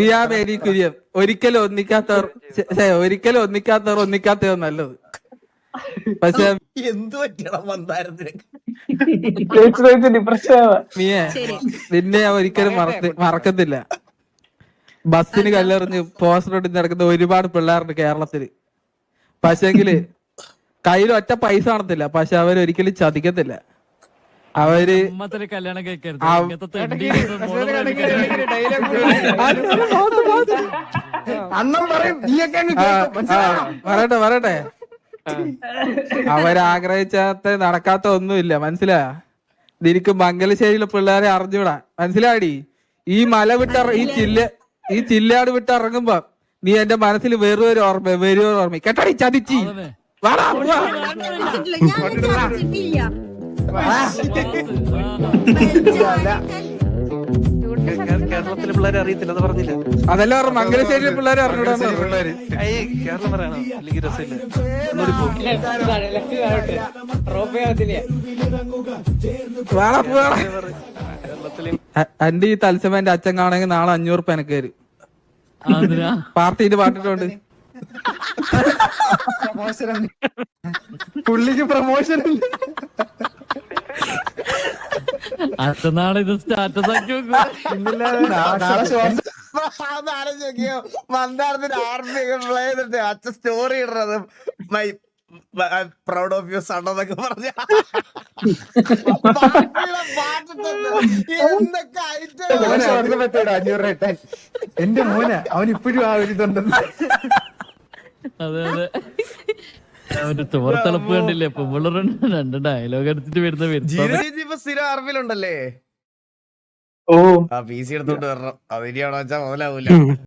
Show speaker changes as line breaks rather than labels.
മിയാമേരി കുര്യൻ ഒരിക്കലും ഒന്നിക്കാത്തവർ ഒന്നിക്കാത്തവർ നല്ലത്. പക്ഷെ
എന്ത് പറ്റണം മന്ദാരത്തിന്
മിയെ നിന്നെ ഞാൻ ഒരിക്കലും മറക്കത്തില്ല. ബസ്സിന് കല്ലെറിഞ്ഞ് പോസ്റ്റർ ഒട്ടിച്ച് നടക്കുന്ന ഒരുപാട് പിള്ളേരുണ്ട് കേരളത്തില്. പക്ഷെങ്കില് കയ്യിൽ ഒറ്റ പൈസ കാണത്തില്ല. പക്ഷെ അവരൊരിക്കലും ചതിക്കത്തില്ല. അവര് പറയട്ടെ അവരാഗ്രഹിച്ചാത്ത നടക്കാത്ത ഒന്നുമില്ല. മനസ്സിലായ? നിനക്ക് മംഗലശ്ശേരിയിലെ പിള്ളേരെ അറിഞ്ഞൂടാ. മനസ്സിലാടി? ഈ മല ഈ ചില്ലാട് വിട്ട് ഇറങ്ങുമ്പോ നീ എന്റെ മനസ്സിൽ വേറൊരു ഓർമ്മ കേട്ടാടി ചതിച്ചി.
കേരളത്തിലെ പിള്ളേരെ അറിയത്തില്ല അത് പറഞ്ഞില്ല.
അതല്ല പറഞ്ഞ മംഗലശ്ശേരിയിലെ പിള്ളേരെ അറിഞ്ഞൂടാ.
കേരളം പറയണോ അല്ലെങ്കിൽ രസമില്ല.
എന്റെ ഈ തത്സമന്റെ അച്ഛൻ കാണെങ്കിൽ നാളെ 500 ഉറുപ്പ എനക്ക് തരും. പാർട്ടിന്റെ പാട്ടിട്ടുണ്ട്.
പുള്ളിക്ക് പ്രമോഷൻ
നാളെ ഇത് സ്റ്റാറ്റസ് ആക്കി
ആലോചിക്കോ മന്ദാരത്തിന് ആർമി പ്ലേ ചെയ്തിട്ട് അച്ഛൻ സ്റ്റോറി ഇടുന്നത് my proud of U sun എന്നൊക്കെ പറഞ്ഞ എന്തൊക്കെ ഐറ്റം
500 രൂപ എന്റെ മോനെ അവൻ ഇപ്പോഴും ആ ഒരു ഇതുണ്ടെന്ന്.
അതെ അവന്റെ തോർത്തെളുപ്പ് കണ്ടില്ലേ? ഇപ്പൊ രണ്ട് ഡയലോഗ് എടുത്തിട്ട് വരുന്ന
സ്ഥിരം ആർമിയിലുണ്ടല്ലേ? ആ പി സി എടുത്തോണ്ട് വരണം. അതിരിയാണോ വെച്ചാൽ മുതലാവൂല.